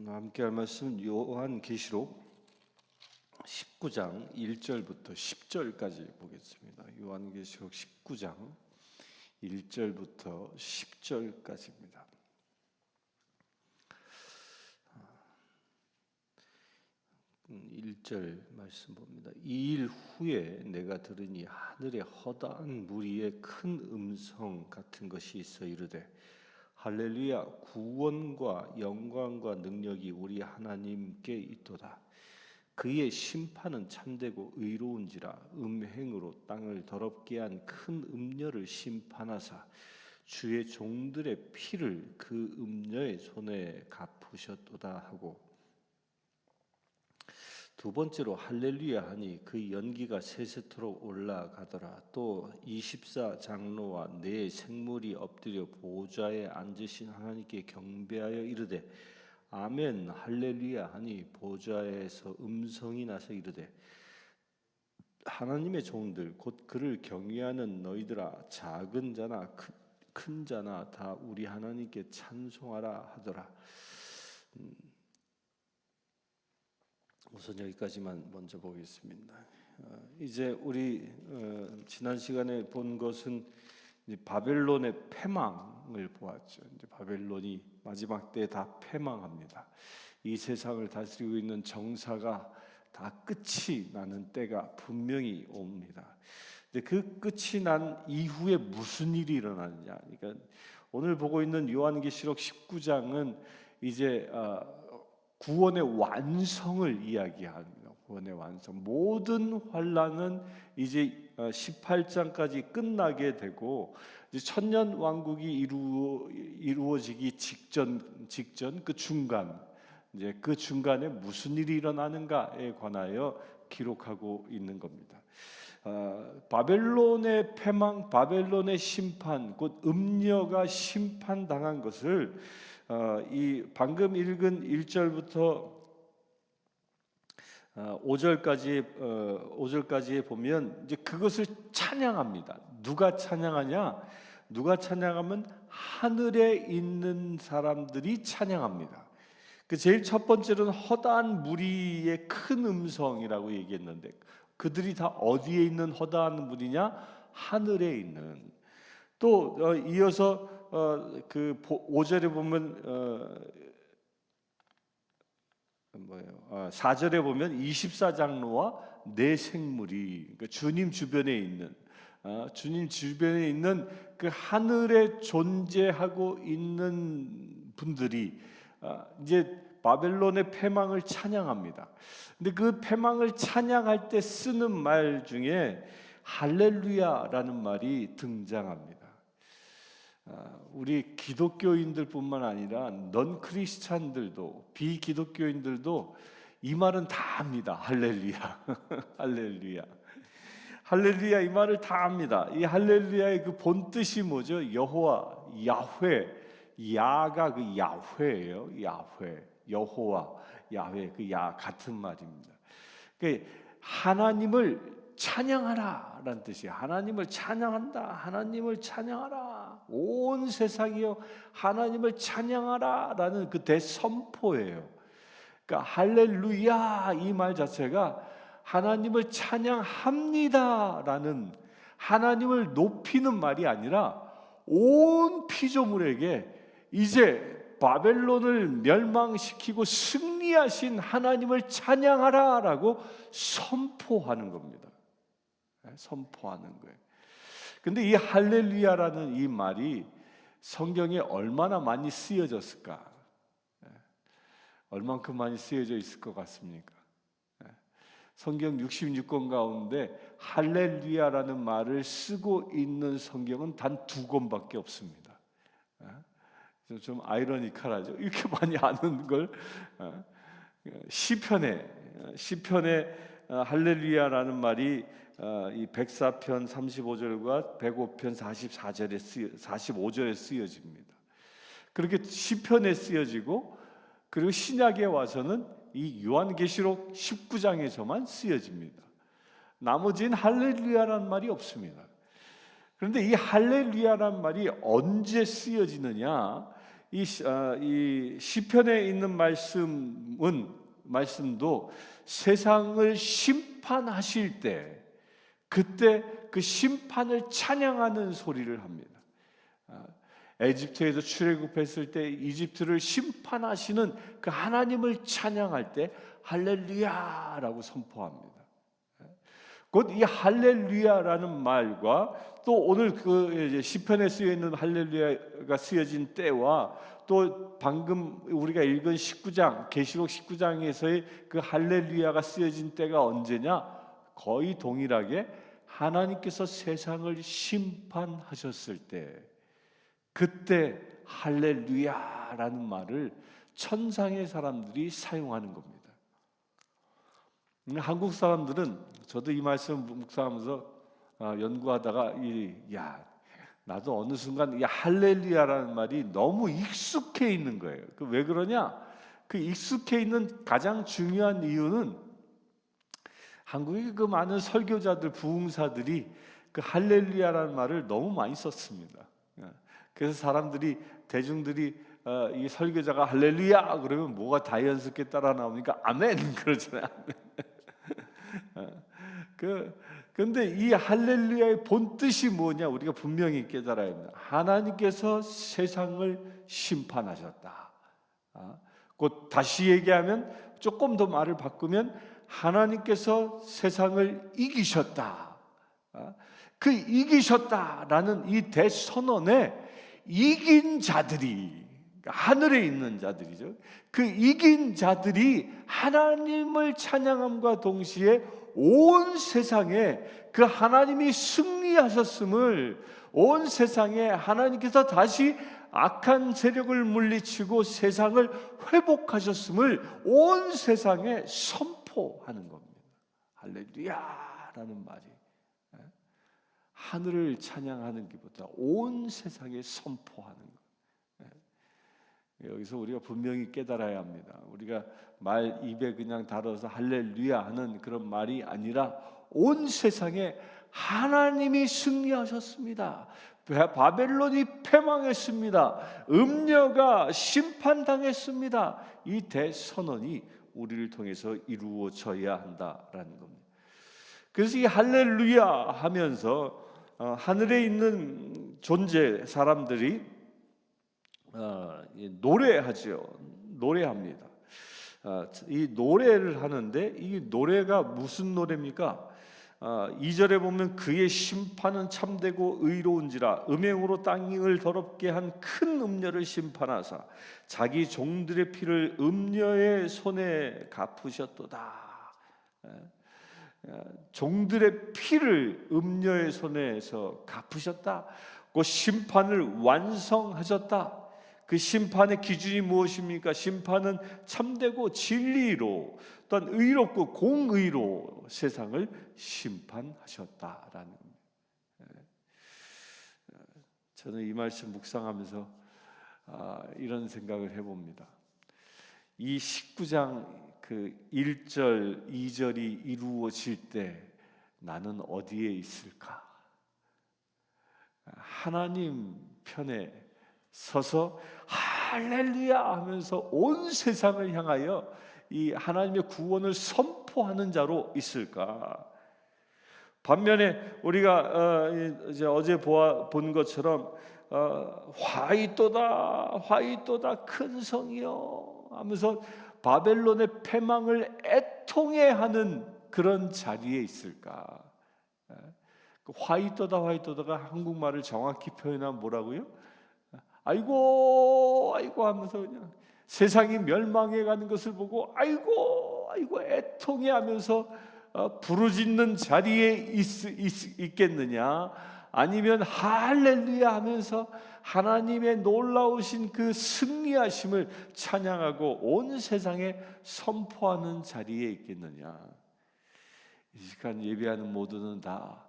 함께 할 말씀은 요한계시록 19장 1절부터 10절까지 보겠습니다. 요한계시록 19장 1절부터 10절까지입니다. 1절 말씀 봅니다. 이 일 후에 내가 들으니 하늘에 허다한 무리의 큰 음성 같은 것이 있어 이르되 할렐루야, 구원과 영광과 능력이 우리 하나님께 있도다. 그의 심판은 참되고 의로운지라. 음행으로 땅을 더럽게 한 큰 음녀를 심판하사 주의 종들의 피를 그 음녀의 손에 갚으셨도다 하고, 두 번째로 할렐루야 하니 그 연기가 세세토록 올라가더라. 또 24장로와 네 생물이 엎드려 보좌에 앉으신 하나님께 경배하여 이르되 아멘 할렐루야 하니 보좌에서 음성이 나서 이르되 하나님의 종들 곧 그를 경외하는 너희들아, 작은 자나 큰 자나 다 우리 하나님께 찬송하라 하더라. 우선 여기까지만 먼저 보겠습니다. 이제 우리 지난 시간에 본 것은 이제 바벨론의 패망을 보았죠. 이제 바벨론이 마지막 때에 다 패망합니다. 이 세상을 다스리고 있는 정사가 다 끝이 나는 때가 분명히 옵니다. 근데 그 끝이 난 이후에 무슨 일이 일어나느냐? 그러니까 오늘 보고 있는 요한계시록 19장은 이제 구원의 완성을 이야기합니다. 구원의 완성. 모든 환란은 이제 18장까지 끝나게 되고, 이제 천년 왕국이 이루어지기 직전 그 중간, 이제 그 중간에 무슨 일이 일어나는가에 관하여 기록하고 있는 겁니다. 바벨론의 패망, 바벨론의 심판, 곧 음녀가 심판당한 것을 이 방금 읽은 1절부터 5절까지에 보면 이제 그것을 찬양합니다. 누가 찬양하냐? 누가 찬양하면 하늘에 있는 사람들이 찬양합니다. 그 제일 첫 번째로는 허다한 무리의 큰 음성이라고 얘기했는데, 그들이 다 어디에 있는 허다한 무리냐? 하늘에 있는. 또 이어서 그 5절에 보면 4절에 보면 24장로와 네 생물이, 그러니까 주님 주변에 있는 그 하늘에 존재하고 있는 분들이 이제 바벨론의 패망을 찬양합니다. 근데 그 패망을 찬양할 때 쓰는 말 중에 할렐루야라는 말이 등장합니다. 우리 기독교인들뿐만 아니라 넌 크리스찬들도, 비기독교인들도 이 말은 다 합니다. 할렐루야. 할렐루야. 할렐루야, 이 말을 다 합니다. 이 할렐루야의 그 본뜻이 뭐죠? 여호와, 야훼. 야가 그 야훼예요. 야훼. 여호와, 야훼, 그 야 같은 말입니다. 그러니까 하나님을 찬양하라 라는 뜻이에요. 하나님을 찬양한다. 하나님을 찬양하라. 온 세상이여 하나님을 찬양하라 라는 그 대선포예요. 그러니까 할렐루야 이 말 자체가 하나님을 찬양합니다 라는, 하나님을 높이는 말이 아니라 온 피조물에게 이제 바벨론을 멸망시키고 승리하신 하나님을 찬양하라 라고 선포하는 겁니다. 선포하는 거예요. 근데 이 할렐루야라는 이 말이 성경에 얼마나 많이 쓰여졌을까? 얼만큼 많이 쓰여져 있을 것 같습니까? 성경 66권 가운데 할렐루야라는 말을 쓰고 있는 성경은 단 2권밖에 없습니다. 좀 아이러니컬하죠. 이렇게 많이 아는 걸. 시편에 할렐루야라는 말이 이 104편 35절과 105편 45절에 쓰여집니다. 그렇게 시편에 쓰여지고, 그리고 신약에 와서는 이 요한계시록 19장에서만 쓰여집니다. 나머지는 할렐루야라는 말이 없습니다. 그런데 이 할렐루야라는 말이 언제 쓰여지느냐? 이 시편에 있는 말씀도 세상을 심판하실 때, 그때 그 심판을 찬양하는 소리를 합니다. 에집트에서 출애굽했을 때 이집트를 심판하시는 그 하나님을 찬양할 때 할렐루야라고 선포합니다. 곧 이 할렐루야라는 말과 또 오늘 그 시편에 쓰여 있는 할렐루야가 쓰여진 때와 또 방금 우리가 읽은 19장 계시록 19장에서의 그 할렐루야가 쓰여진 때가 언제냐? 거의 동일하게 하나님께서 세상을 심판하셨을 때, 그때 할렐루야라는 말을 천상의 사람들이 사용하는 겁니다. 한국 사람들은, 저도 이 말씀 묵상하면서 연구하다가 나도 어느 순간 이 할렐루야라는 말이 너무 익숙해 있는 거예요. 왜 그러냐? 그 익숙해 있는 가장 중요한 이유는 한국의 그 많은 설교자들, 부흥사들이 그 할렐루야라는 말을 너무 많이 썼습니다. 그래서 대중들이 이 설교자가 할렐루야 그러면 뭐가 자연스럽게 따라 나오니까 아멘 그러잖아요. 그런데 이 할렐루야의 본 뜻이 뭐냐? 우리가 분명히 깨달아야 합니다. 하나님께서 세상을 심판하셨다. 곧 다시 얘기하면, 조금 더 말을 바꾸면 하나님께서 세상을 이기셨다. 그 이기셨다라는 이 대선언에 이긴 자들이, 하늘에 있는 자들이죠. 그 이긴 자들이 하나님을 찬양함과 동시에 온 세상에 그 하나님이 승리하셨음을, 온 세상에 하나님께서 다시 악한 세력을 물리치고 세상을 회복하셨음을 온 세상에 선포하는 겁니다. 할렐루야라는 말이 하늘을 찬양하는 것보다 온 세상에 선포하는 것. 여기서 우리가 분명히 깨달아야 합니다. 우리가 말 입에 그냥 달아서 할렐루야 하는 그런 말이 아니라 온 세상에 하나님이 승리하셨습니다. 바벨론이 패망했습니다. 음녀가 심판당했습니다. 이 대선언이 우리를 통해서 이루어져야 한다라는 겁니다. 그래서 이 할렐루야 하면서 하늘에 있는 존재 사람들이 노래합니다. 이 노래를 하는데, 이 노래가 무슨 노래입니까? 2절에 보면 그의 심판은 참되고 의로운지라 음행으로 땅을 더럽게 한 큰 음녀를 심판하사 자기 종들의 피를 음녀의 손에 갚으셨도다. 종들의 피를 음녀의 손에서 갚으셨다. 그 심판을 완성하셨다. 그 심판의 기준이 무엇입니까? 심판은 참되고 진리로, 또한 의롭고 공의로 세상을 심판하셨다라는 겁니다. 저는 이 말씀 묵상하면서 이런 생각을 해봅니다. 이 19장 그 1절, 2절이 이루어질 때 나는 어디에 있을까? 하나님 편에 서서 할렐루야 하면서 온 세상을 향하여 이 하나님의 구원을 선포하는 자로 있을까? 반면에 우리가 이제 어제 본 것처럼 화이또다 큰 성이여 하면서 바벨론의 패망을 애통해하는 그런 자리에 있을까? 화이또다가 한국말을 정확히 표현하면 뭐라고요? 아이고 하면서 그냥 세상이 멸망해가는 것을 보고 아이고 애통해 하면서 부르짖는 자리에 있겠느냐? 아니면 할렐루야 하면서 하나님의 놀라우신 그 승리하심을 찬양하고 온 세상에 선포하는 자리에 있겠느냐? 이 시간 예배하는 모두는 다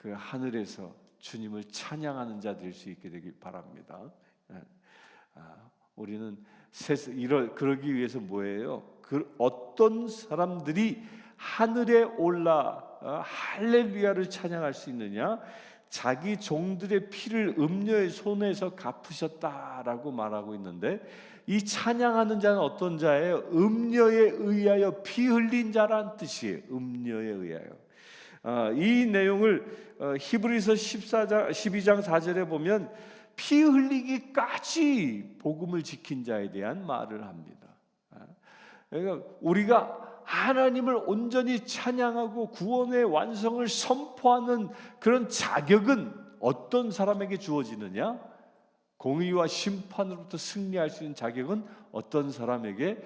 그 하늘에서 주님을 찬양하는 자 될 수 있게 되길 바랍니다. 우리는 그러기 위해서 뭐예요? 어떤 사람들이 하늘에 올라 할렐루야를 찬양할 수 있느냐? 자기 종들의 피를 음녀의 손에서 갚으셨다라고 말하고 있는데, 이 찬양하는 자는 어떤 자예요? 음녀에 의하여 피 흘린 자란 뜻이에요. 음녀에 의하여. 이 내용을 히브리서 12장 4절에 보면 피 흘리기까지 복음을 지킨 자에 대한 말을 합니다. 그러니까 우리가 하나님을 온전히 찬양하고 구원의 완성을 선포하는 그런 자격은 어떤 사람에게 주어지느냐? 공의와 심판으로부터 승리할 수 있는 자격은 어떤 사람에게?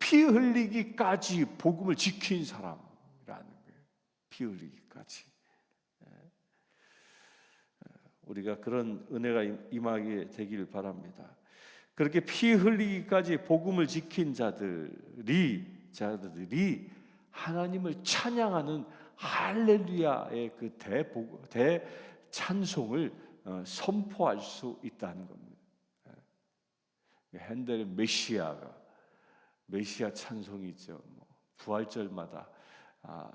피 흘리기까지 복음을 지킨 사람이라는 거예요. 피 흘리기까지. 우리가 그런 은혜가 임하게 되길 바랍니다. 그렇게 피 흘리기까지 복음을 지킨 자들이 하나님을 찬양하는 할렐루야의 그 대찬송을 선포할 수 있다는 겁니다. 핸델의 메시아 찬송이 있죠. 부활절마다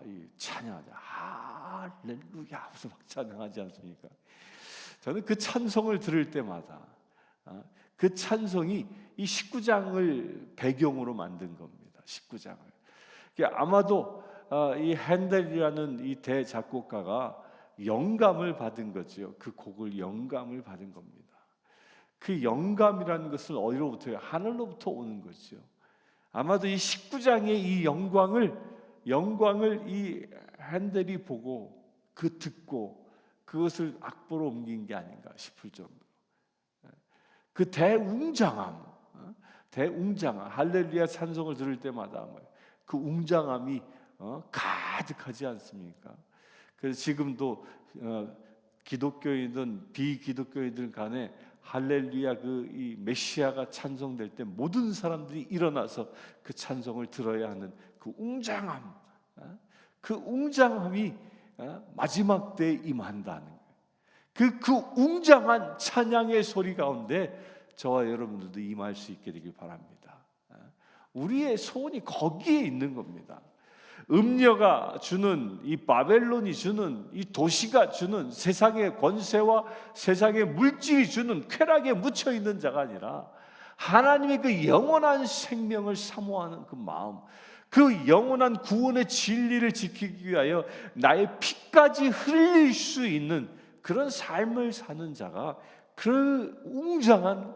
이 찬양하자 할렐루야 하면서 막 찬양하지 않습니까? 저는 그 찬송을 들을 때마다 그 찬송이 이 19장을 배경으로 만든 겁니다. 19장을. 아마도 이 핸델이라는 이 대작곡가가 영감을 받은 거죠. 그 곡을 영감을 받은 겁니다. 그 영감이라는 것은 어디로부터요? 하늘로부터 오는 거죠. 아마도 이 19장의 이 영광을 이 핸델이 보고 듣고 그것을 악보로 옮긴 게 아닌가 싶을 정도. 그 대웅장함, 할렐루야 찬송을 들을 때마다 그 웅장함이 가득하지 않습니까? 그래서 지금도 기독교인든 비기독교인들 간에 할렐루야 이 메시아가 찬송될 때 모든 사람들이 일어나서 그 찬송을 들어야 하는 그 웅장함, 그 웅장함이 마지막 때에 임한다는 거예요. 그 웅장한 찬양의 소리 가운데 저와 여러분들도 임할 수 있게 되길 바랍니다. 우리의 소원이 거기에 있는 겁니다. 음녀가 주는 이 바벨론이 주는 이 도시가 주는 세상의 권세와 세상의 물질이 주는 쾌락에 묻혀 있는 자가 아니라 하나님의 그 영원한 생명을 사모하는 그 마음, 그 영원한 구원의 진리를 지키기 위하여 나의 피까지 흘릴 수 있는 그런 삶을 사는 자가 그 웅장한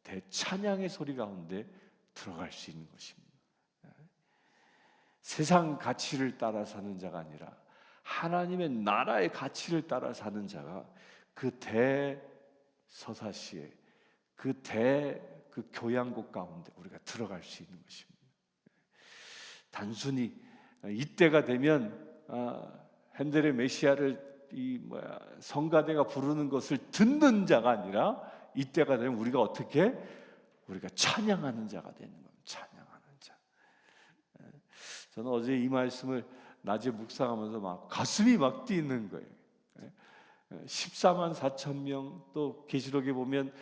대찬양의 소리 가운데 들어갈 수 있는 것입니다. 세상 가치를 따라 사는 자가 아니라 하나님의 나라의 가치를 따라 사는 자가 그 대서사시에 그 교향곡 가운데 우리가 들어갈 수 있는 것입니다. 단순히 이때가 되면 핸델의 메시아를 성가대가 부르는 것을 듣는 자가 아니라 이때가 되면 우리가 어떻게 우리가 찬양하는 자가 되는 겁니다. 찬양하는 자. 저는 어제 이 말씀을 낮에 묵상하면서 막 가슴이 막 뛰는 거예요. 14만 4천 명, 또 계시록에 보면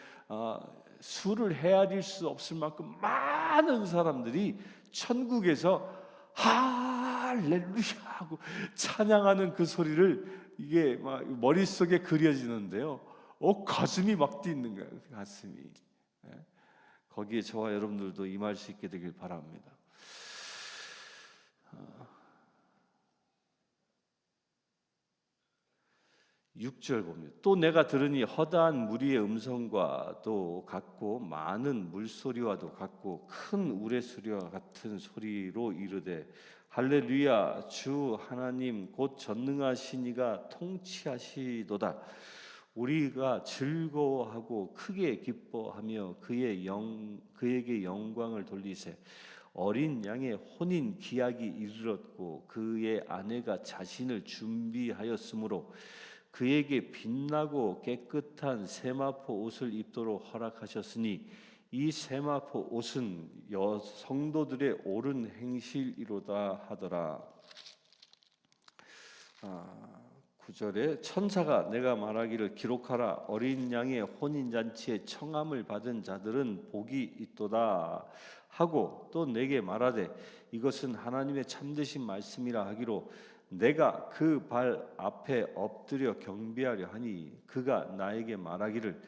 수를 헤아릴 수 없을 만큼 많은 사람들이 천국에서 할렐루야 하고 찬양하는 그 소리를 이게 막 머릿속에 그려지는데요. 가슴이 막 뛰는 거예요. 가슴이. 거기에 저와 여러분들도 임할 수 있게 되길 바랍니다. 6절 봅니다. 또 내가 들으니 허다한 무리의 음성과 또 같고 많은 물소리와도 같고 큰 우레소리와 같은 소리로 이르되 할렐루야 주 하나님 곧 전능하신 이가 통치하시도다. 우리가 즐거워하고 크게 기뻐하며 그에게 영광을 돌리세. 어린 양의 혼인 기약이 이르렀고 그의 아내가 자신을 준비하였으므로 그에게 빛나고 깨끗한 세마포 옷을 입도록 허락하셨으니 이 세마포 옷은 성도들의 옳은 행실이로다 하더라. 9절에 천사가 내가 말하기를 기록하라. 어린 양의 혼인잔치에 청함을 받은 자들은 복이 있도다 하고 또 내게 말하되 이것은 하나님의 참되신 말씀이라 하기로 내가 그 발 앞에 엎드려 경배하려 하니 그가 나에게 말하기를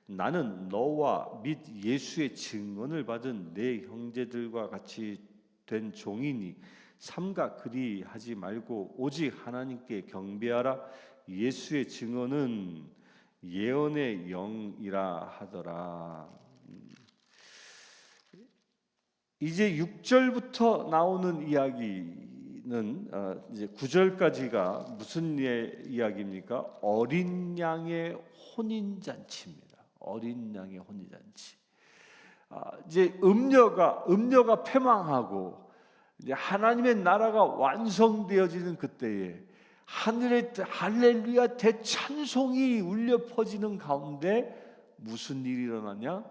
나는 너와 및 예수의 증언을 받은 내 형제들과 같이 된 종이니 삼가 그리하지 말고 오직 하나님께 경배하라. 예수의 증언은 예언의 영이라 하더라. 이제 6절부터 나오는 이야기는 이제 9절까지가 무슨 이야기입니까? 어린 양의 혼인잔치입니다. 어린 양의 혼인잔치. 이제 음녀가 패망하고 이제 하나님의 나라가 완성되어지는 그때에 하늘에 할렐루야 대찬송이 울려 퍼지는 가운데 무슨 일이 일어나냐?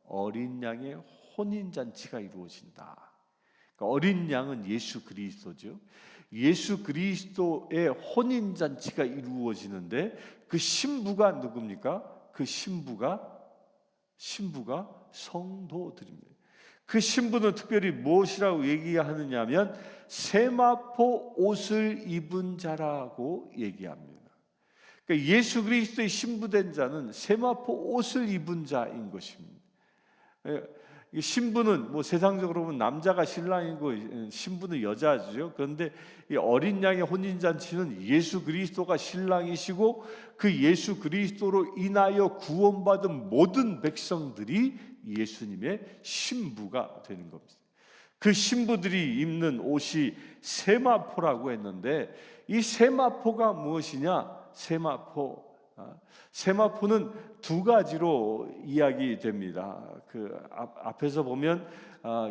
어린 양의 혼인잔치가 이루어진다. 그러니까 어린 양은 예수 그리스도죠. 예수 그리스도의 혼인잔치가 이루어지는데 그 신부가 누굽니까? 그 신부가 성도들입니다. 그 신부는 특별히 무엇이라고 얘기하느냐 하면 세마포 옷을 입은 자라고 얘기합니다. 그러니까 예수 그리스도의 신부된 자는 세마포 옷을 입은 자인 것입니다. 신부는 뭐 세상적으로 보면 남자가 신랑이고 신부는 여자죠. 그런데 이 어린 양의 혼인잔치는 예수 그리스도가 신랑이시고 그 예수 그리스도로 인하여 구원받은 모든 백성들이 예수님의 신부가 되는 겁니다. 그 신부들이 입는 옷이 세마포라고 했는데 이 세마포가 무엇이냐? 세마포는 두 가지로 이야기됩니다. 그 앞에서 보면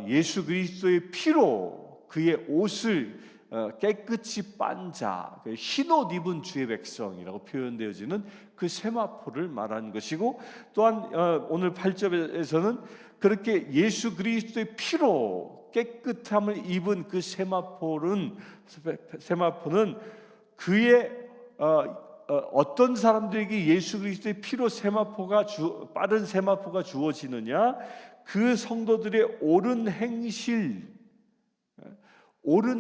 예수 그리스도의 피로 그의 옷을 깨끗이 빤 자, 흰옷 입은 주의 백성이라고 표현되어지는 그 세마포를 말하는 것이고, 또한 오늘 8절에서는 그렇게 예수 그리스도의 피로 깨끗함을 입은 그 세마포는 그의 어떤 사람들에게 예수 그리스도의 피로 빠른 세마포가 주어지느냐? 그 성도들의 옳은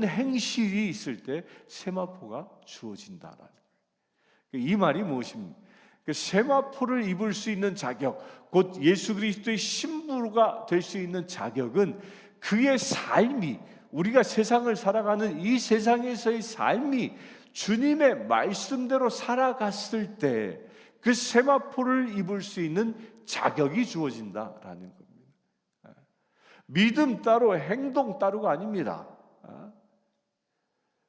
행실이 있을 때 세마포가 주어진다라는 거예요. 이 말이 무엇입니까? 세마포를 입을 수 있는 자격, 곧 예수 그리스도의 신부가 될 수 있는 자격은 그의 삶이, 우리가 세상을 살아가는 이 세상에서의 삶이 주님의 말씀대로 살아갔을 때 그 세마포를 입을 수 있는 자격이 주어진다라는 겁니다. 믿음 따로 행동 따로가 아닙니다.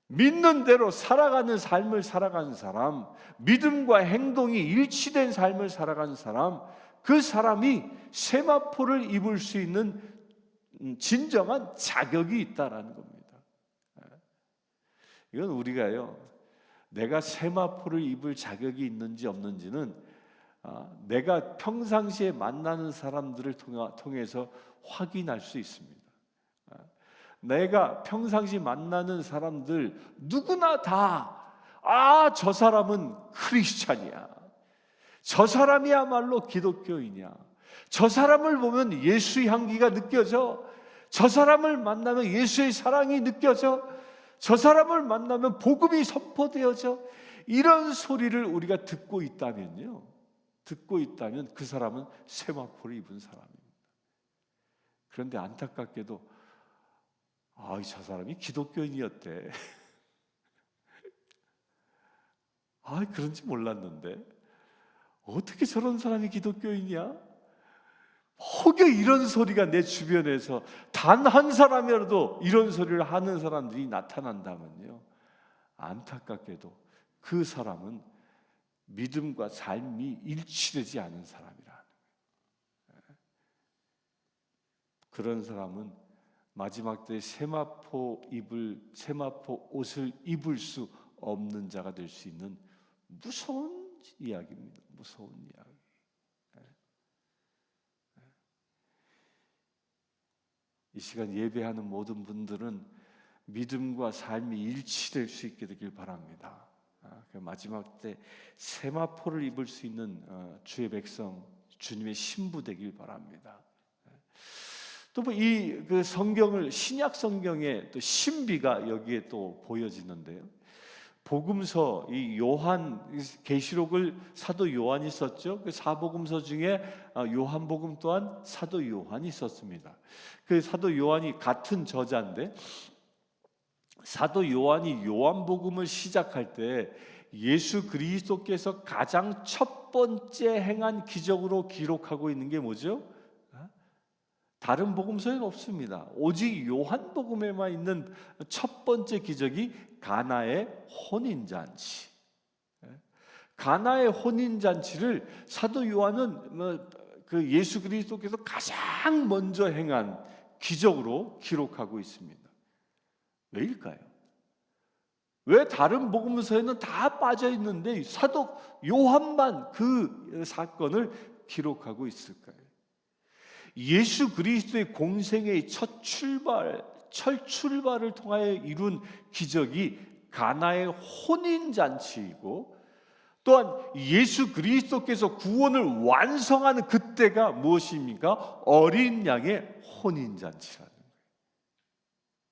믿는 대로 살아가는 삶을 살아가는 사람, 믿음과 행동이 일치된 삶을 살아가는 사람, 그 사람이 세마포를 입을 수 있는 진정한 자격이 있다라는 겁니다. 이건 우리가요, 내가 세마포를 입을 자격이 있는지 없는지는 내가 평상시에 만나는 사람들을 통해서 확인할 수 있습니다. 내가 평상시 만나는 사람들 누구나 다 저 사람은 크리스찬이야, 저 사람이야말로 기독교인이야, 저 사람을 보면 예수의 향기가 느껴져, 저 사람을 만나면 예수의 사랑이 느껴져, 저 사람을 만나면 복음이 선포되어져. 이런 소리를 우리가 듣고 있다면 그 사람은 세마포를 입은 사람입니다. 그런데 안타깝게도 저 사람이 기독교인이었대. 그런지 몰랐는데 어떻게 저런 사람이 기독교인이야? 혹여 이런 소리가 내 주변에서 단 한 사람이라도 이런 소리를 하는 사람들이 나타난다면요, 안타깝게도 그 사람은 믿음과 삶이 일치되지 않은 사람이라. 그런 사람은 마지막 때에 세마포 옷을 입을 수 없는 자가 될 수 있는 무서운 이야기입니다. 무서운 이야기. 이 시간 예배하는 모든 분들은 믿음과 삶이 일치될 수 있게 되길 바랍니다. 마지막 때 세마포를 입을 수 있는 주의 백성, 주님의 신부 되길 바랍니다. 또 그 성경을, 신약 성경에 또 신비가 여기에 또 보여지는데요. 복음서, 이 요한 계시록을 사도 요한이 썼죠. 그 사복음서 중에 요한복음 또한 사도 요한이 썼습니다. 그 사도 요한이 같은 저자인데, 사도 요한이 요한복음을 시작할 때 예수 그리스도께서 가장 첫 번째 행한 기적으로 기록하고 있는 게 뭐죠? 다른 복음서에는 없습니다. 오직 요한복음에만 있는 첫 번째 기적이 가나의 혼인잔치. 가나의 혼인잔치를 사도 요한은 그 예수 그리스도께서 가장 먼저 행한 기적으로 기록하고 있습니다. 왜일까요? 왜 다른 복음서에는 다 빠져 있는데 사도 요한만 그 사건을 기록하고 있을까요? 예수 그리스도의 공생의 첫 출발을 통하여 이룬 기적이 가나의 혼인잔치이고, 또한 예수 그리스도께서 구원을 완성하는 그때가 무엇입니까? 어린 양의 혼인잔치라는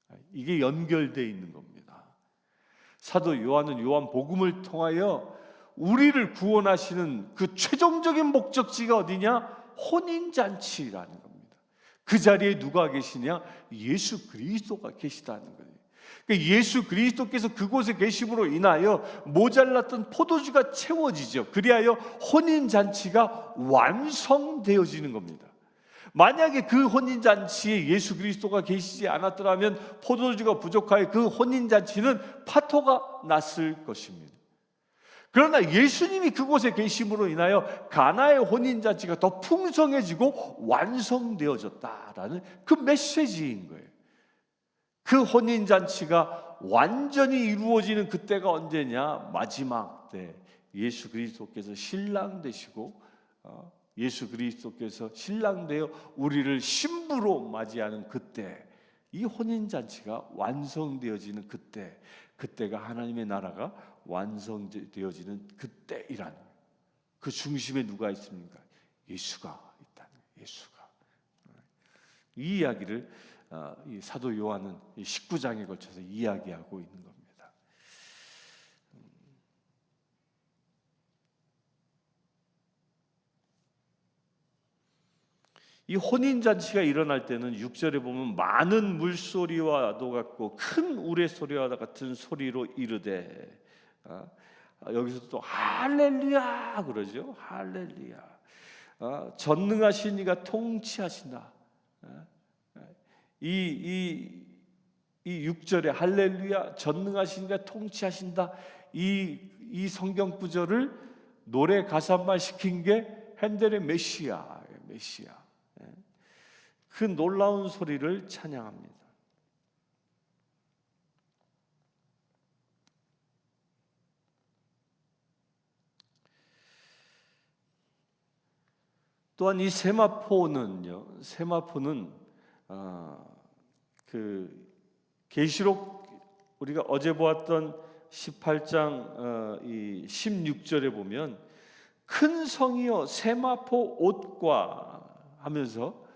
거예요. 이게 연결되어 있는 겁니다. 사도 요한은 요한복음을 통하여 우리를 구원하시는 그 최종적인 목적지가 어디냐? 혼인잔치라는 겁니다. 그 자리에 누가 계시냐? 예수 그리스도가 계시다는 거예요. 그러니까 예수 그리스도께서 그곳에 계심으로 인하여 모자랐던 포도주가 채워지죠. 그리하여 혼인잔치가 완성되어지는 겁니다. 만약에 그 혼인잔치에 예수 그리스도가 계시지 않았더라면 포도주가 부족하여 그 혼인잔치는 파토가 났을 것입니다. 그러나 예수님이 그곳에 계심으로 인하여 가나의 혼인잔치가 더 풍성해지고 완성되어졌다라는 그 메시지인 거예요. 그 혼인잔치가 완전히 이루어지는 그때가 언제냐? 마지막 때 예수 그리스도께서 신랑 되시고 예수 그리스도께서 신랑 되어 우리를 신부로 맞이하는 그때, 이 혼인잔치가 완성되어지는 그때, 그때가 하나님의 나라가 완성되어지는 그때이란, 그 중심에 누가 있습니까? 예수가 있다는 거예요. 예수가. 이 이야기를 이 사도 요한은 19장에 걸쳐서 이야기하고 있는 겁니다. 이 혼인잔치가 일어날 때는 6절에 보면 많은 물소리와도 같고 큰 우레소리와 같은 소리로 이르되, 여기서 또 할렐루야 그러죠. 할렐루야. 전능하신 이가 통치하신다. 이 6절에 할렐루야, 전능하신 이가 통치하신다, 이 성경 구절을 노래 가사만 시킨 게 핸델의 메시아. 그 놀라운 소리를 찬양합니다. 또한 이 세마포는 그 계시록 우리가 어제 보았던 18장 이 16절에 보면 큰 성이여 세마포 옷과 하면서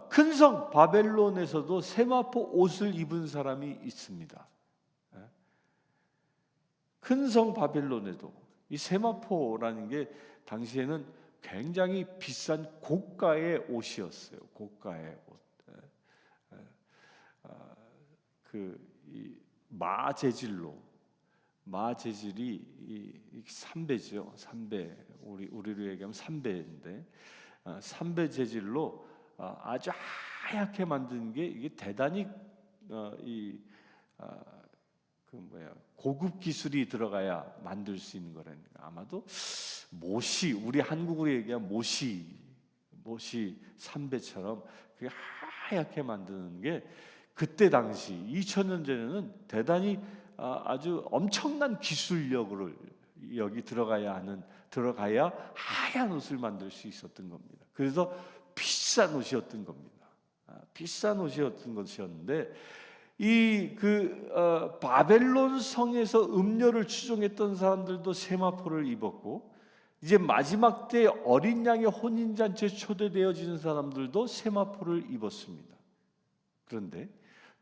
큰 성 바벨론에서도 세마포 옷을 입은 사람이 있습니다. 큰 성 바벨론에도 이 세마포라는 게 당시에는 굉장히 비싼 고가의 옷이었어요. 고가의 옷. 이 마재질이 삼배죠. 삼배, 우리로 얘기하면 삼배인데, 삼배 재질로 아주 하얗게 만든 게 이게 대단히 고급 기술이 들어가야 만들 수 있는 거라니까. 아마도 모시, 우리 한국으로 얘기하면 모시 삼배처럼 그게 하얗게 만드는 게 그때 당시 2000년 전에는 대단히 아주 엄청난 기술력을 여기 들어가야 하얀 옷을 만들 수 있었던 겁니다. 그래서 비싼 옷이었던 겁니다. 비싼 옷이었던 것이었는데, 바벨론 성에서 음료를 추종했던 사람들도 세마포를 입었고, 이제 마지막 때 어린 양의 혼인잔치에 초대되어지는 사람들도 세마포를 입었습니다. 그런데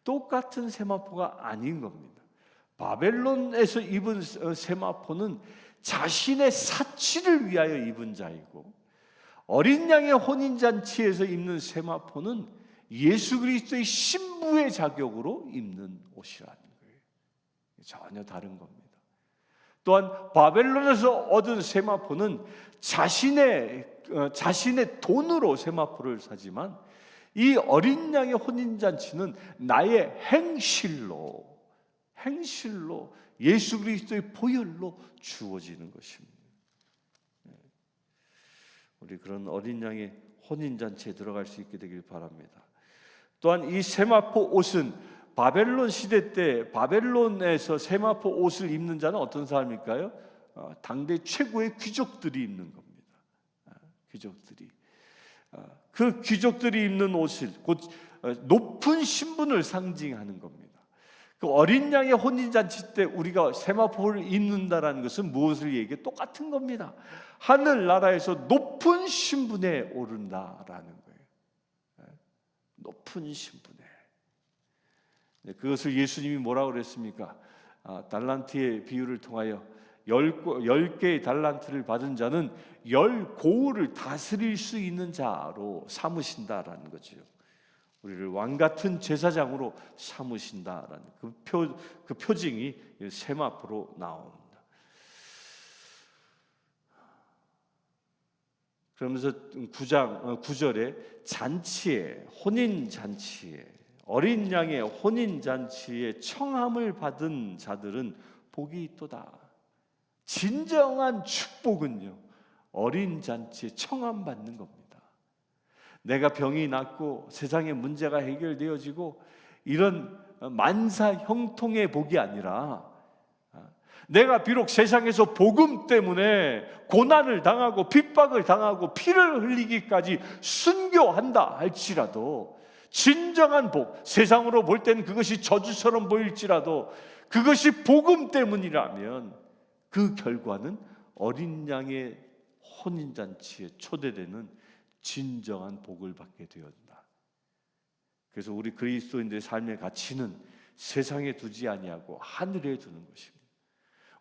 똑같은 세마포가 아닌 겁니다. 바벨론에서 입은 세마포는 자신의 사치를 위하여 입은 자이고, 어린 양의 혼인잔치에서 입는 세마포는 예수 그리스도의 신부의 자격으로 입는 옷이라는 거예요. 전혀 다른 겁니다. 또한 바벨론에서 얻은 세마포는 자신의 돈으로 세마포를 사지만, 이 어린 양의 혼인잔치는 나의 행실로 예수 그리스도의 보혈로 주어지는 것입니다. 우리 그런 어린 양의 혼인잔치에 들어갈 수 있게 되길 바랍니다. 또한 이 세마포 옷은 바벨론 시대 때 바벨론에서 세마포 옷을 입는 자는 어떤 사람일까요? 당대 최고의 귀족들이 입는 겁니다. 귀족들이. 그 귀족들이 입는 옷을 곧 높은 신분을 상징하는 겁니다. 그 어린 양의 혼인잔치 때 우리가 세마포를 입는다라는 것은 무엇을 얘기해? 똑같은 겁니다. 하늘나라에서 높은 신분에 오른다라는 거예요. 높은 신분에. 그것을 예수님이 뭐라고 그랬습니까? 달란트의 비유를 통하여 10개의 달란트를 받은 자는 10고을을 다스릴 수 있는 자로 삼으신다라는 거죠. 우리를 왕같은 제사장으로 삼으신다라는 그 표징이 세마포로 나옵니다. 그러면서 9절에 잔치에, 혼인잔치에, 어린 양의 혼인잔치에 청함을 받은 자들은 복이 있도다. 진정한 축복은요, 어린 잔치에 청함 받는 겁니다. 내가 병이 낫고 세상의 문제가 해결되어지고 이런 만사 형통의 복이 아니라, 내가 비록 세상에서 복음 때문에 고난을 당하고 핍박을 당하고 피를 흘리기까지 순교한다 할지라도, 진정한 복, 세상으로 볼 때는 그것이 저주처럼 보일지라도 그것이 복음 때문이라면 그 결과는 어린 양의 혼인잔치에 초대되는 진정한 복을 받게 되었다. 그래서 우리 그리스도인들의 삶의 가치는 세상에 두지 아니하고 하늘에 두는 것입니다.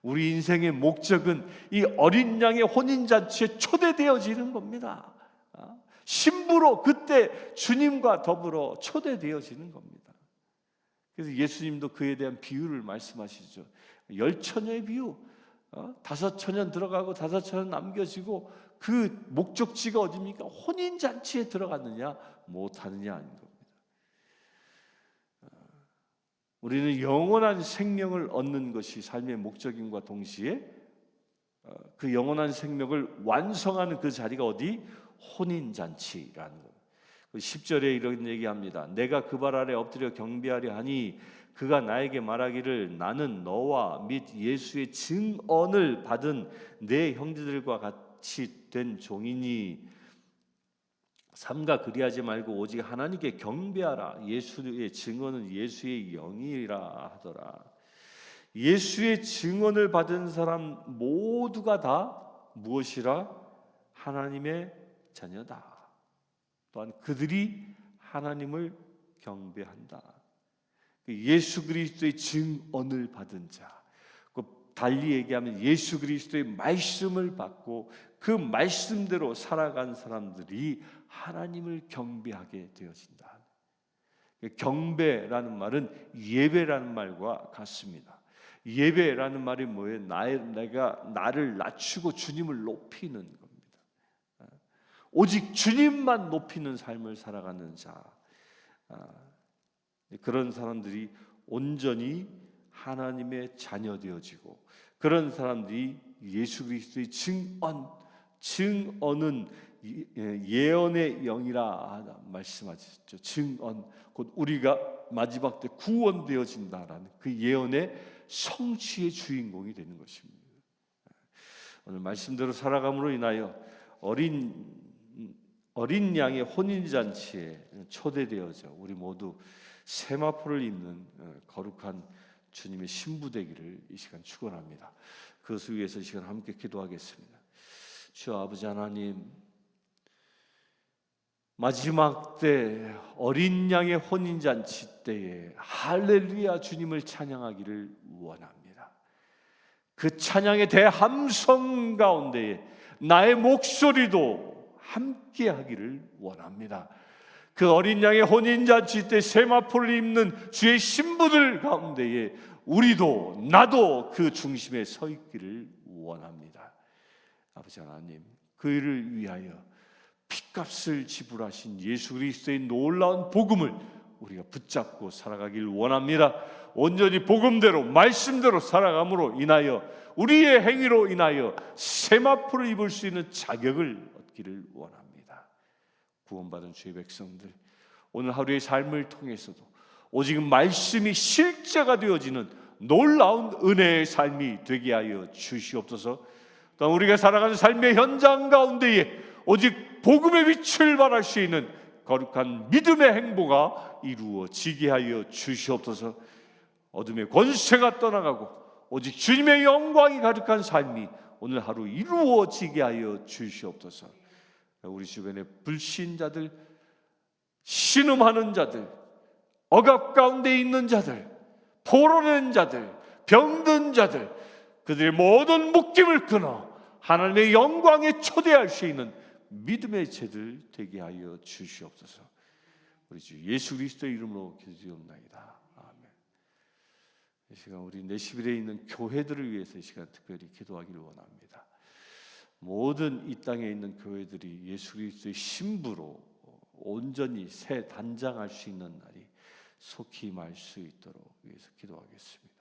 우리 인생의 목적은 이 어린 양의 혼인잔치에 초대되어지는 겁니다. 신부로 그때 주님과 더불어 초대되어지는 겁니다. 그래서 예수님도 그에 대한 비유를 말씀하시죠. 10처녀의 비유, 5처녀 들어가고 5처녀 남겨지고, 그 목적지가 어디입니까? 혼인잔치에 들어갔느냐 못하느냐 하는 겁니다. 우리는 영원한 생명을 얻는 것이 삶의 목적임과 동시에 그 영원한 생명을 완성하는 그 자리가 어디? 혼인잔치라는 것. 10절에 이런 얘기합니다. 내가 그 발 아래 엎드려 경배하려 하니 그가 나에게 말하기를 나는 너와 및 예수의 증언을 받은 내 형제들과 같이 된 종이니 삼가 그리하지 말고 오직 하나님께 경배하라. 예수의 증언은 예수의 영이라 하더라. 예수의 증언을 받은 사람 모두가 다 무엇이라? 하나님의 자녀다. 또한 그들이 하나님을 경배한다. 예수 그리스도의 증언을 받은 자, 달리 얘기하면 예수 그리스도의 말씀을 받고 그 말씀대로 살아간 사람들이 하나님을 경배하게 되어진다. 경배라는 말은 예배라는 말과 같습니다. 예배라는 말이 뭐예요? 내가 나를 낮추고 주님을 높이는 겁니다. 오직 주님만 높이는 삶을 살아가는 자, 그런 사람들이 온전히 하나님의 자녀 되어지고, 그런 사람들이 예수 그리스도의 증언은 예언의 영이라 말씀하셨죠. 증언, 곧 우리가 마지막 때 구원되어진다라는 그 예언의 성취의 주인공이 되는 것입니다. 오늘 말씀대로 살아감으로 인하여 어린 양의 혼인잔치에 초대되어져 우리 모두 세마포를 입는 거룩한 주님의 신부 되기를 이 시간 축원합니다. 그것을 위해서 이 시간 함께 기도하겠습니다. 주여 아버지 하나님, 마지막 때 어린 양의 혼인잔치 때에 할렐루야 주님을 찬양하기를 원합니다. 그 찬양의 대함성 가운데에 나의 목소리도 함께하기를 원합니다. 그 어린 양의 혼인잔치 때 세마포를 입는 주의 신부들 가운데에 우리도 나도 그 중심에 서 있기를 원합니다. 아버지 하나님, 그 일을 위하여 핏값을 지불하신 예수 그리스도의 놀라운 복음을 우리가 붙잡고 살아가길 원합니다. 온전히 복음대로 말씀대로 살아감으로 인하여 우리의 행위로 인하여 세마포를 입을 수 있는 자격을 얻기를 원합니다. 구원받은 주의 백성들, 오늘 하루의 삶을 통해서도 오직 말씀이 실제가 되어지는 놀라운 은혜의 삶이 되게 하여 주시옵소서. 또 우리가 살아가는 삶의 현장 가운데에 오직 복음의 빛을 발할 수 있는 거룩한 믿음의 행보가 이루어지게 하여 주시옵소서. 어둠의 권세가 떠나가고 오직 주님의 영광이 가득한 삶이 오늘 하루 이루어지게 하여 주시옵소서. 우리 주변의 불신자들, 신음하는 자들, 억압 가운데 있는 자들, 포로된 자들, 병든 자들, 그들의 모든 묶임을 끊어 하나님의 영광에 초대할 수 있는 믿음의 제들 되게 하여 주시옵소서. 우리 주 예수 그리스도의 이름으로 기도드리옵나이다. 아멘. 이 시간 우리 내시빌에 있는 교회들을 위해서 이 시간 특별히 기도하기를 원합니다. 모든 이 땅에 있는 교회들이 예수 그리스도의 신부로 온전히 새 단장할 수 있는 날이 속히 임할 수 있도록 위해서 기도하겠습니다.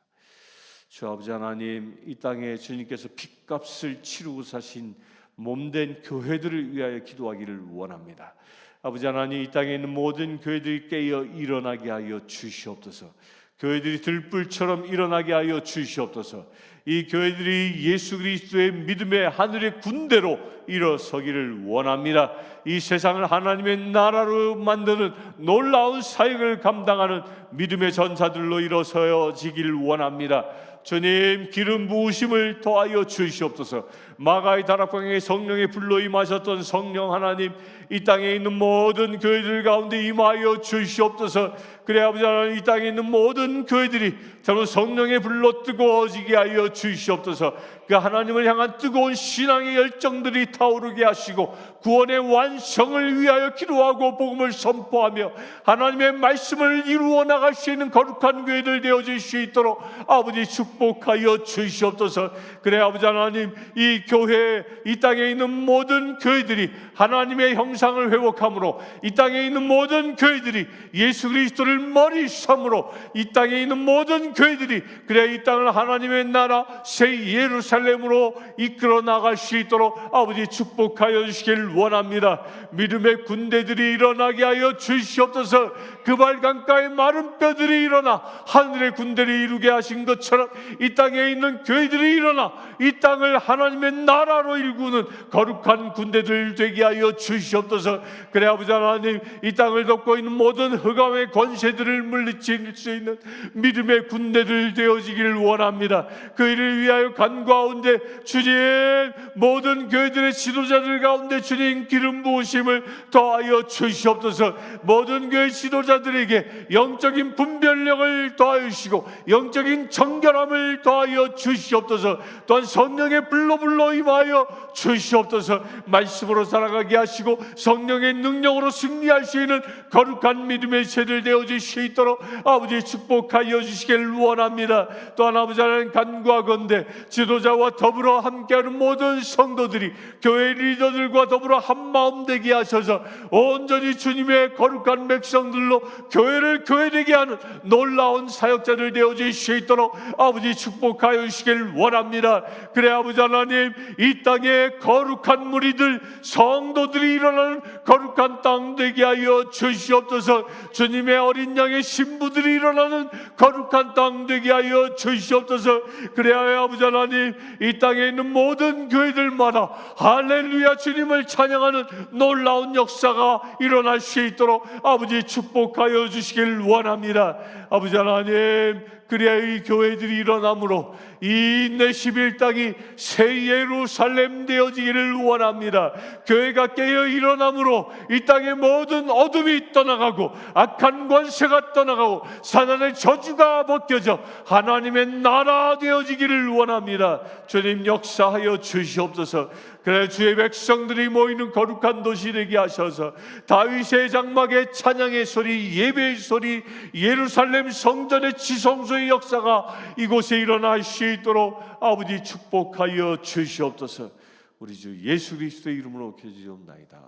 주 아버지 하나님, 이 땅에 주님께서 핏값을 치르고 사신 몸된 교회들을 위하여 기도하기를 원합니다. 아버지 하나님, 이 땅에 있는 모든 교회들이 깨어 일어나게 하여 주시옵소서. 교회들이 들불처럼 일어나게 하여 주시옵소서. 이 교회들이 예수 그리스도의 믿음의 하늘의 군대로 일어서기를 원합니다. 이 세상을 하나님의 나라로 만드는 놀라운 사역을 감당하는 믿음의 전사들로 일어서지기를 원합니다. 주님, 기름 부으심을 더하여 주시옵소서. 마가의 다락방에 성령의 불로 임하셨던 성령 하나님, 이 땅에 있는 모든 교회들 가운데 임하여 주시옵소서. 그래 아버지 하나님, 이 땅에 있는 모든 교회들이 저는 성령의 불로 뜨거워지게 하여 주시옵소서. 그 하나님을 향한 뜨거운 신앙의 열정들이 타오르게 하시고 구원의 완성을 위하여 기도하고 복음을 선포하며 하나님의 말씀을 이루어 나갈 수 있는 거룩한 교회들 되어질 수 있도록 아버지 축복하여 주시옵소서. 그래 아버지 하나님, 이 교회, 이 땅에 있는 모든 교회들이 하나님의 형상을 회복함으로, 이 땅에 있는 모든 교회들이 예수 그리스도를 머리 삼으로, 이 땅에 있는 모든 교회들이 그래 이 땅을 하나님의 나라 새 예루살렘으로 이끌어 나갈 수 있도록 아버지 축복하여 주시길 원합니다. 믿음의 군대들이 일어나게 하여 주시옵소서. 그 발 강가의 마른 뼈들이 일어나 하늘의 군대를 이루게 하신 것처럼 이 땅에 있는 교회들이 일어나 이 땅을 하나님의 나라로 일구는 거룩한 군대들 되게 하여 주시옵소서. 그래 아버지 하나님, 이 땅을 덮고 있는 모든 흑암의 권세들을 물리칠 수 있는 믿음의 군대들 되어지기를 원합니다. 그 일을 위하여 간구하온데 주님, 모든 교회들의 지도자들 가운데 주님 기름 부으심을 더하여 주시옵소서. 모든 교회 지도자들에게 영적인 분별력을 더하여 주시고 영적인 정결함을 더하여 주시옵소서. 또한 성령의 불로 임하여 주시옵소서. 말씀으로 살아가게 하시고 성령의 능력으로 승리할 수 있는 거룩한 믿음의 세들 되어질 수 있도록 아버지 축복하여 주시길 원합니다. 또한 아버지 하나님 간구하건대 지도자와 더불어 함께하는 모든 성도들이 교회 리더들과 더불어 한마음 되게 하셔서 온전히 주님의 거룩한 백성들로 교회를 교회되게 하는 놀라운 사역자들 되어질 수 있도록 아버지 축복하여 주시길 원합니다. 그래 아버지 하나님, 이 땅에 거룩한 무리들 성도들이 일어나는 거룩한 땅 되게 하여 주시옵소서. 주님의 어린 양의 신부들이 일어나는 거룩한 땅 되게 하여 주시옵소서. 그래야 아버지 하나님, 이 땅에 있는 모든 교회들마다 할렐루야 주님을 찬양하는 놀라운 역사가 일어날 수 있도록 아버지 축복하여 주시길 원합니다. 아버지 하나님, 그래야 이 교회들이 일어남으로 이 내시빌 땅이 새 예루살렘 되어지기를 원합니다. 교회가 깨어 일어남으로 이 땅의 모든 어둠이 떠나가고 악한 권세가 떠나가고 사단의 저주가 벗겨져 하나님의 나라 되어지기를 원합니다. 주님 역사하여 주시옵소서. 그래 주의 백성들이 모이는 거룩한 도시 되게 하셔서 다윗의 장막의 찬양의 소리, 예배의 소리, 예루살렘 성전의 지성소의 역사가 이곳에 일어날 수 있도록 아버지 축복하여 주시옵소서. 우리 주 예수 그리스도의 이름으로 기도드리옵나이다.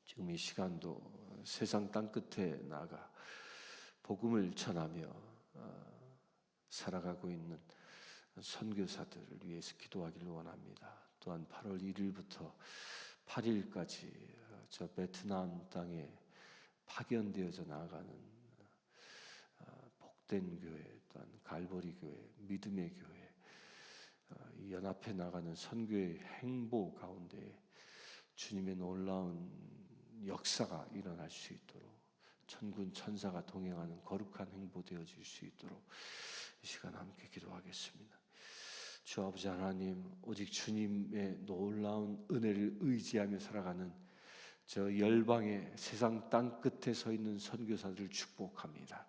지금 이 시간도 세상 땅끝에 나가 복음을 전하며 살아가고 있는 선교사들을 위해서 기도하기를 원합니다. 또한 8월 1일부터 8일까지 저 베트남 땅에 파견되어져 나아가는 복된 교회, 또한 갈보리 교회, 믿음의 교회, 연합해 나가는 선교의 행보 가운데 주님의 놀라운 역사가 일어날 수 있도록 천군 천사가 동행하는 거룩한 행보 되어질 수 있도록 이 시간 함께 기도하겠습니다. 주 아버지 하나님, 오직 주님의 놀라운 은혜를 의지하며 살아가는 저 열방의 세상 땅 끝에 서 있는 선교사들을 축복합니다.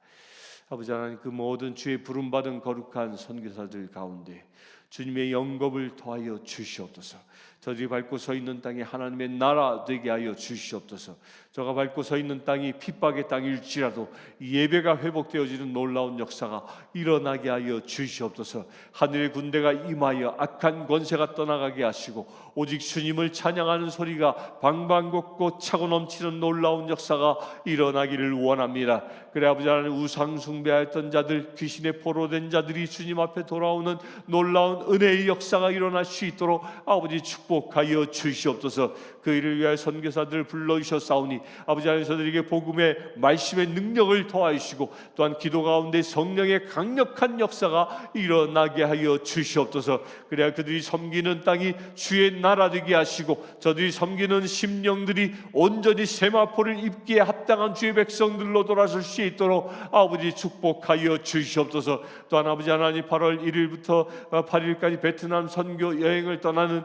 아버지 하나님, 그 모든 주의 부름받은 거룩한 선교사들 가운데 주님의 영겁을 더하여 주시옵소서. 저들이 밟고 서 있는 땅이 하나님의 나라 되게 하여 주시옵소서. 저가 밟고 서 있는 땅이 핍박의 땅일지라도 예배가 회복되어지는 놀라운 역사가 일어나게 하여 주시옵소서. 하늘의 군대가 임하여 악한 권세가 떠나가게 하시고 오직 주님을 찬양하는 소리가 방방곡곡 차고 넘치는 놀라운 역사가 일어나기를 원합니다. 그래 아버지 하나님, 우상 숭배하였던 자들, 귀신에 포로된 자들이 주님 앞에 돌아오는 놀라운 은혜의 역사가 일어날 수 있도록 아버지 축복하여 주시옵소서. 그 일을 위하여 선교사들을 불러주셨사오니 아버지 하나님, 저들에게 복음의 말씀의 능력을 더하시고 또한 기도 가운데 성령의 강력한 역사가 일어나게 하여 주시옵소서. 그래야 그들이 섬기는 땅이 주의 나라 되게 하시고 저들이 섬기는 심령들이 온전히 세마포를 입기에 합당한 주의 백성들로 돌아설 수 있도록 아버지 축복하여 주시옵소서. 또한 아버지 하나님, 8월 1일부터 8일까지 베트남 선교 여행을 떠나는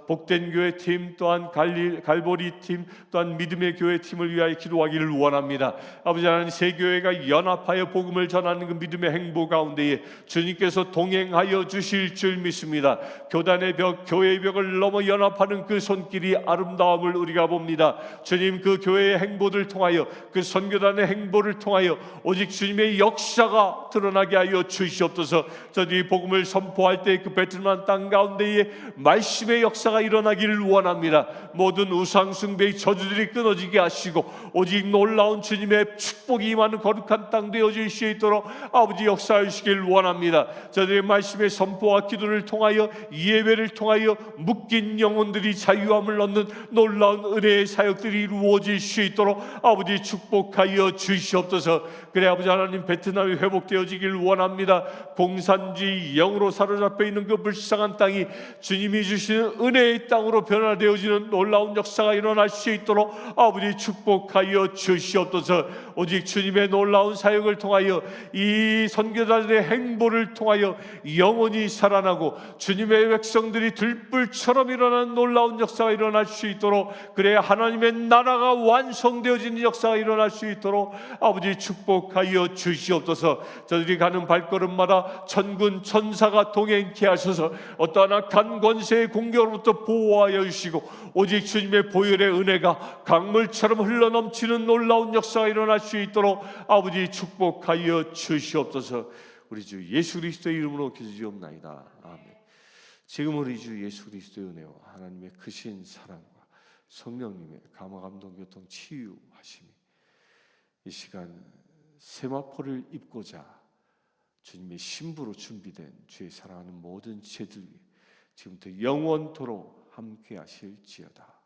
복된 교회 팀, 또한 갈보리 팀, 또한 믿음의 교회 팀을 위하여 기도하기를 원합니다. 아버지 하나님, 새 교회가 연합하여 복음을 전하는 그 믿음의 행보 가운데에 주님께서 동행하여 주실 줄 믿습니다. 교단의 벽, 교회의 벽을 넘어 연합하는 그 손길이 아름다움을 우리가 봅니다. 주님, 그 교회의 행보를 통하여, 그 선교단의 행보를 통하여 오직 주님의 역사가 드러나게 하여 주시옵소서. 저들이 복음을 선포할 때 그 베트남 땅 가운데에 말씀의 역사가 일어나기를 원합니다. 모든 우상 숭배의 저주들이 끊어지게 하시고 오직 놀라운 주님의 축복이 임하는 거룩한 땅 되어질 수 있도록 아버지 역사하시길 원합니다. 저들의 말씀의 선포와 기도를 통하여, 예배를 통하여 묶인 영혼들이 자유함을 얻는 놀라운 은혜의 사역들이 이루어질 수 있도록 아버지 축복하여 주시옵소서. 그래 아버지 하나님, 베트남이 회복되어지길 원합니다. 공산주의 영으로 사로잡혀 있는 그 불쌍한 땅이 주님이 주시는 은혜의 땅으로 변화되어지는 놀라운 역사가 일어날 수 있도록 아버지 축복하여 주시옵소서. 오직 주님의 놀라운 사역을 통하여, 이 선교사들의 행보를 통하여 영혼이 살아나고 주님의 백성들이 들불처럼 일어나는 놀라운 역사가 일어날 수 있도록, 그래야 하나님의 나라가 완성되어지는 역사가 일어날 수 있도록 아버지 축복하여 주시옵소서. 저들이 가는 발걸음마다 천군 천사가 동행케 하셔서 어떠한 악한 권세의 공격으로부터 보호하여 주시고 오직 주님의 보혈의 은혜가 강물처럼 흘러넘치는 놀라운 역사가 일어날 수 있도록 아버지 축복하여 주시옵소서. 우리 주 예수 그리스도의 이름으로 기도드리옵나이다. 아멘. 지금 우리 주 예수 그리스도의 은혜와 하나님의 크신 사랑과 성령님의 감화 감동 교통 치유하심이 이 시간 세마포를 입고자 주님의 신부로 준비된 주의 사랑하는 모든 제들 위해 지금부터 영원토록 함께 하실지어다.